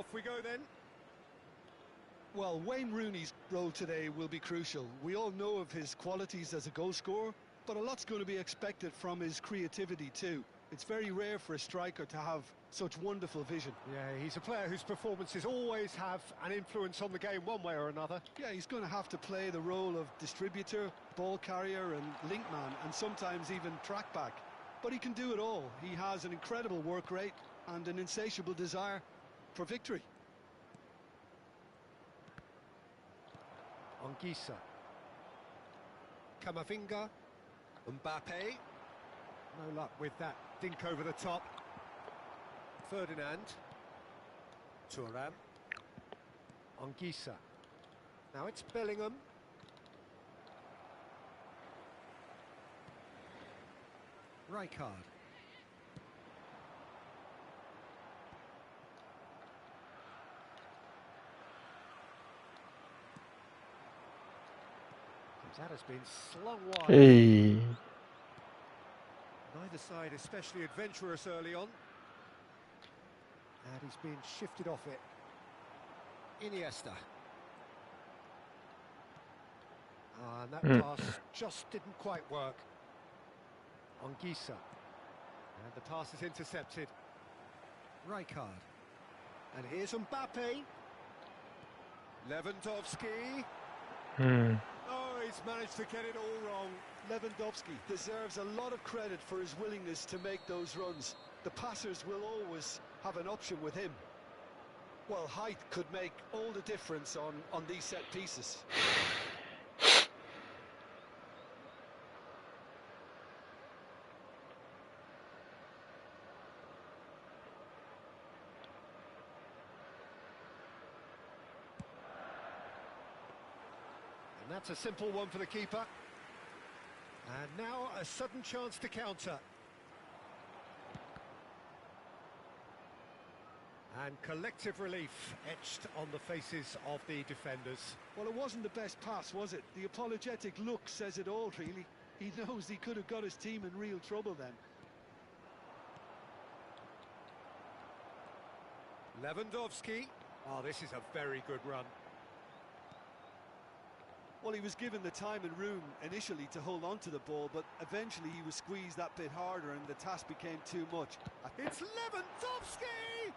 Off we go then. Well, Wayne Rooney's role today will be crucial. We all know of his qualities as a goal scorer, but a lot's going to be expected from his creativity too. It's very rare for a striker to have such wonderful vision. Yeah, he's a player whose performances always have an influence on the game one way or another. Yeah, he's going to have to play the role of distributor, ball carrier and link man, and sometimes even track back. But he can do it all. He has an incredible work rate and an insatiable desire for victory. Anguissa. Camavinga. Mbappe. No luck with that dink over the top. Ferdinand. Thuram. Anguissa. Now it's Bellingham. Rijkaard. That has been slung wide. Hey. Neither side especially adventurous early on. And he's been shifted off it. Iniesta. And that pass just didn't quite work. Anguissa. And the pass is intercepted. Rijkaard. And here's Mbappe. Lewandowski. Oh, he's managed to get it all wrong. Lewandowski deserves a lot of credit for his willingness to make those runs. The passers will always have an option with him. Well, height could make all the difference on these set pieces. And that's a simple one for the keeper. And now a sudden chance to counter. And collective relief etched on the faces of the defenders. Well, it wasn't the best pass, was it? The apologetic look says it all, really. He knows he could have got his team in real trouble then. Lewandowski. Oh, this is a very good run. Well, he was given the time and room initially to hold on to the ball, but eventually he was squeezed that bit harder and the task became too much. It's Lewandowski!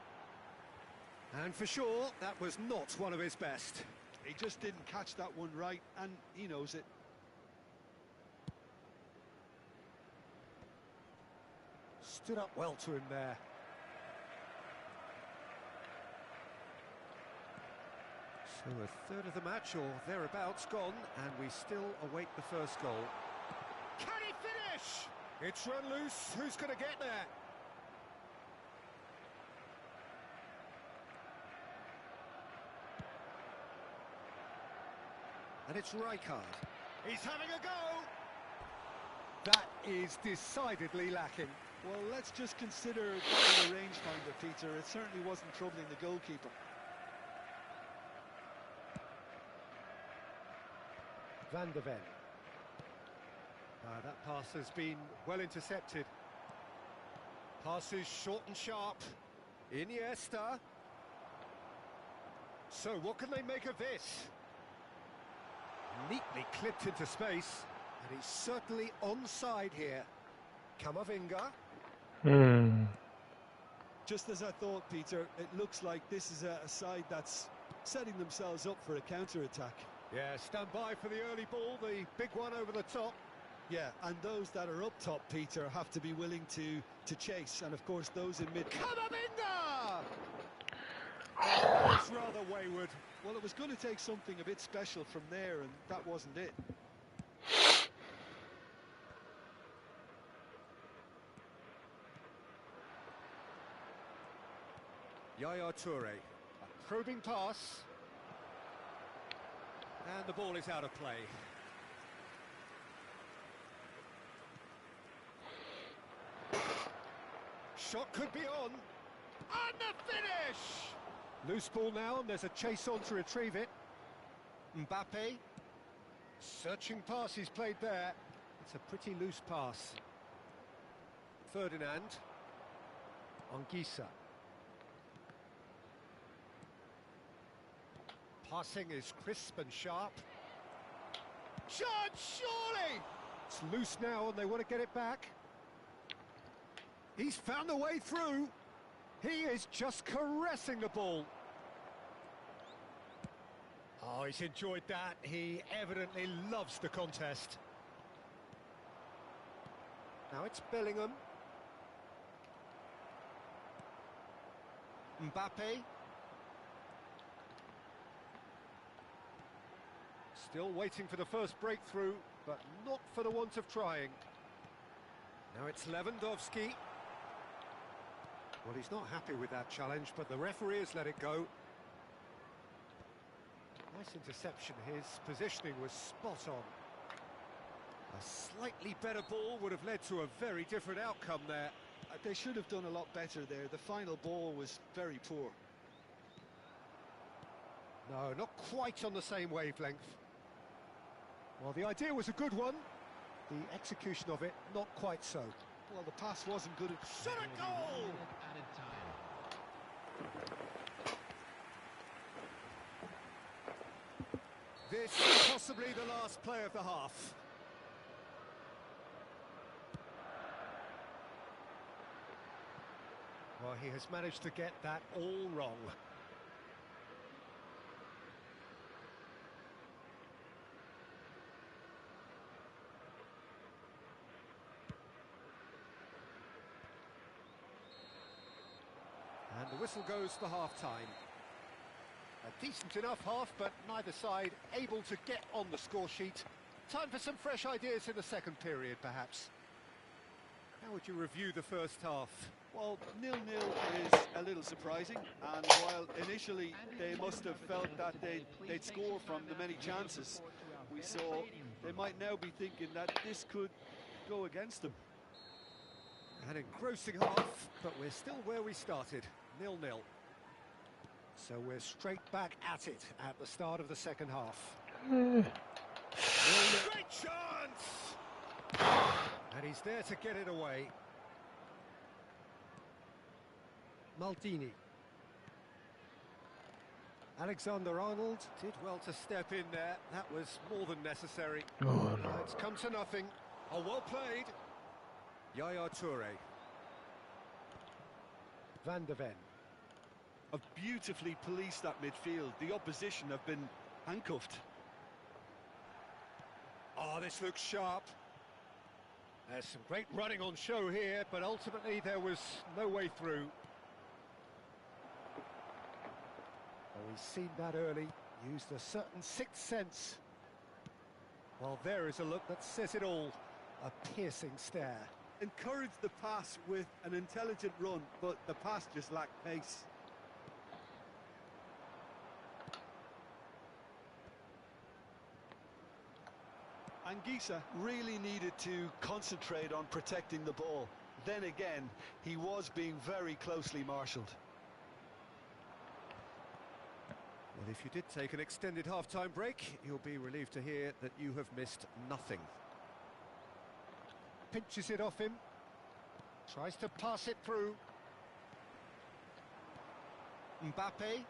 And for sure, that was not one of his best. He just didn't catch that one right, and he knows it. Stood up well to him there. So a third of the match, or thereabouts, gone, and we still await the first goal. Can he finish? It's run loose. Who's going to get there? And it's Rijkaard. He's having a go. That is decidedly lacking. Well, let's just consider that a rangefinder, Peter. It certainly wasn't troubling the goalkeeper. Van der Ven. That pass has been well intercepted. Passes short and sharp. Iniesta. So what can they make of this? Neatly clipped into space, and he's certainly onside here. Camavinga. Just as I thought, Peter, it looks like this is a side that's setting themselves up for a counter-attack. Yeah, stand by for the early ball, the big one over the top. Yeah, and those that are up top, Peter, have to be willing to chase, and of course those in mid... Camavinga! That's rather wayward. Well, it was going to take something a bit special from there, and that wasn't it. Yaya Toure, a probing pass. And the ball is out of play. Shot could be on. And the finish! Loose ball now, and there's a chase on to retrieve it. Mbappe. Searching pass he's played there. It's a pretty loose pass. Ferdinand. Anguissa. Passing is crisp and sharp. Chance, surely! It's loose now and they want to get it back. He's found a way through. He is just caressing the ball. Oh, he's enjoyed that. He evidently loves the contest. Now it's Bellingham. Mbappe. Still waiting for the first breakthrough, but not for the want of trying. Now it's Lewandowski. Well, he's not happy with that challenge, but the referee has let it go. Nice interception. His positioning was spot on. A slightly better ball would have led to a very different outcome there. They should have done a lot better there. The final ball was very poor. No, not quite on the same wavelength. Well, the idea was a good one. The execution of it, not quite so. Well, the pass wasn't good. Shot a goal! This is possibly the last play of the half. Well, he has managed to get that all wrong. And the whistle goes for half-time. A decent enough half, but neither side able to get on the score sheet. Time for some fresh ideas in the second period, perhaps. How would you review the first half? Well, 0-0 is a little surprising, and while initially they must have felt that they'd score from the many chances we saw, they might now be thinking that this could go against them. An engrossing half, but we're still where we started, 0-0. So we're straight back at it at the start of the second half. 0-0. Great chance! And he's there to get it away. Maldini. Alexander-Arnold did well to step in there. That was more than necessary. Oh, no. It's come to nothing. Oh, well played. Yaya Toure. Van de Ven. Have beautifully policed that midfield. The opposition have been handcuffed. Oh, this looks sharp. There's some great running on show here, but ultimately there was no way through. Oh, he's seen that early, used a certain sixth sense. Well, there is a look that says it all. A piercing stare. Encouraged the pass with an intelligent run, but the pass just lacked pace. Anguissa really needed to concentrate on protecting the ball. Then again, he was being very closely marshalled. Well, if you did take an extended half-time break, you'll be relieved to hear that you have missed nothing. Pinches it off him. Tries to pass it through. Mbappe.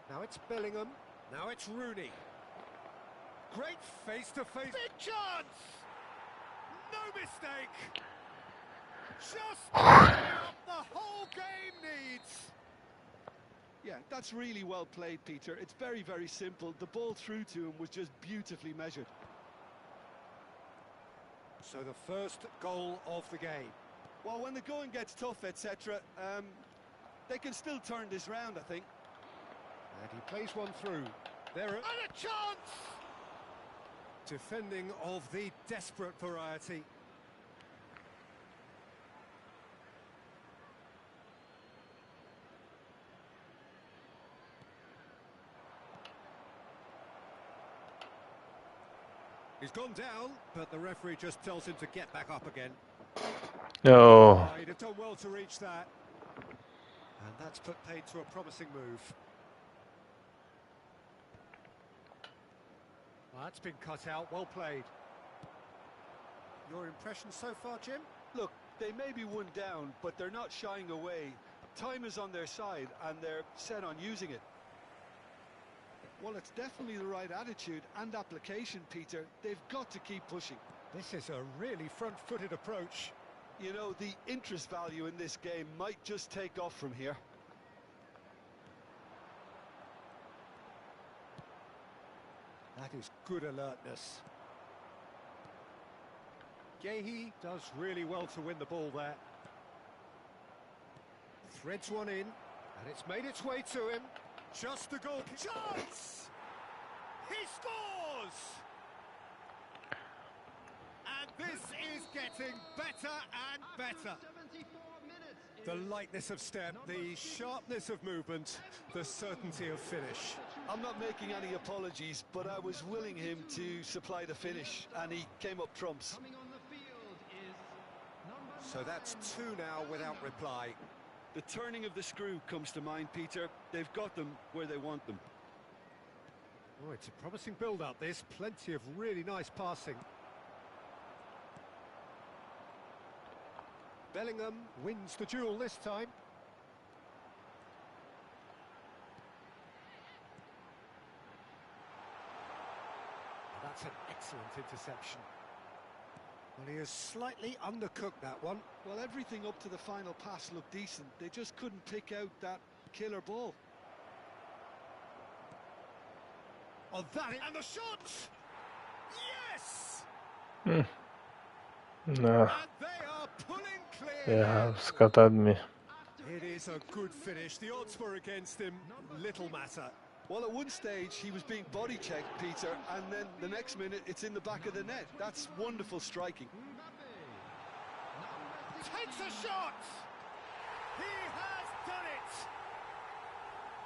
Now it's Bellingham. Now it's Rooney. Great face-to-face. Big chance! No mistake! Just what the whole game needs! Yeah, that's really well played, Peter. It's very, very simple. The ball through to him was just beautifully measured. So the first goal of the game. Well, when the going gets tough, etc., they can still turn this round, I think. And he plays one through. There and a chance! Defending of the desperate variety. He's gone down, but the referee just tells him to get back up again. No. Oh, he'd have done well to reach that. And that's put paid to a promising move. Well, that's been cut out, well played. Your impression so far, Jim? Look, they may be one down, but they're not shying away. Time is on their side, and they're set on using it. Well, it's definitely the right attitude and application, Peter. They've got to keep pushing. This is a really front-footed approach. You know, the interest value in this game might just take off from here. That is good alertness. Gehi does really well to win the ball there. Threads one in, and it's made its way to him. Just the goal. Chance! He scores! And this is getting better and better. The lightness of step, the sharpness of movement, the certainty of finish. I'm not making any apologies, but I was willing him to supply the finish, and he came up trumps. So that's two now without reply. The turning of the screw comes to mind, Peter. They've got them where they want them. Oh, it's a promising build-up, this. Plenty of really nice passing. Bellingham wins the duel this time. That's an excellent interception. Well, he has slightly undercooked that one. Well, everything up to the final pass looked decent. They just couldn't pick out that killer ball. Oh, that and the shot! Yes! No. And they are pulling clear. Yeah, scattered me. It is a good finish. The odds were against him. Little matter. Well, at one stage, he was being body checked, Peter, and then the next minute, it's in the back of the net. That's wonderful striking. Takes a shot! He has done it!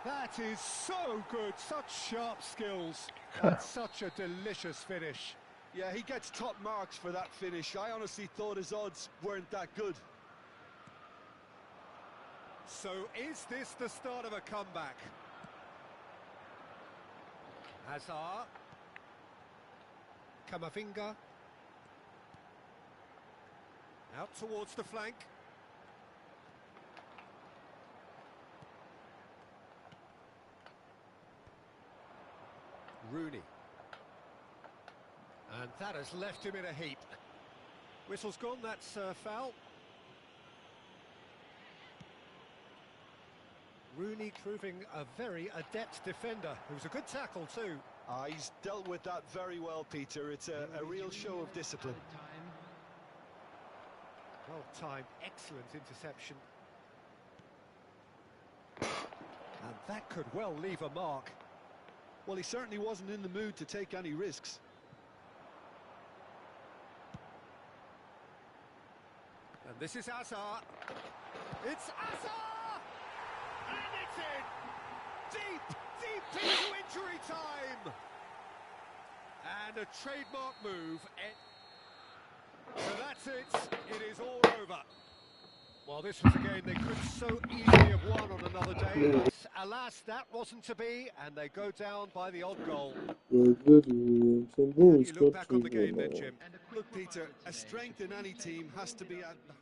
That is so good. Such sharp skills. And such a delicious finish. Yeah, he gets top marks for that finish. I honestly thought his odds weren't that good. So is this the start of a comeback? Hazard. Camavinga. Out towards the flank. Rooney. And that has left him in a heap. Whistle's gone, that's foul. Rooney proving a very adept defender. It was a good tackle too. He's dealt with that very well, Peter. It's a real show of discipline. Well timed, excellent interception. And that could well leave a mark. Well, he certainly wasn't in the mood to take any risks. And this is Hazard. It's Hazard! And it's in! Deep, deep into injury time! And a trademark move. So that's it. It is all over. Well, this was a game they could so easily have won on another day. But alas, that wasn't to be, and they go down by the odd goal. You look back on the game then, Jim. Look, Peter, a strength in any team has to be at the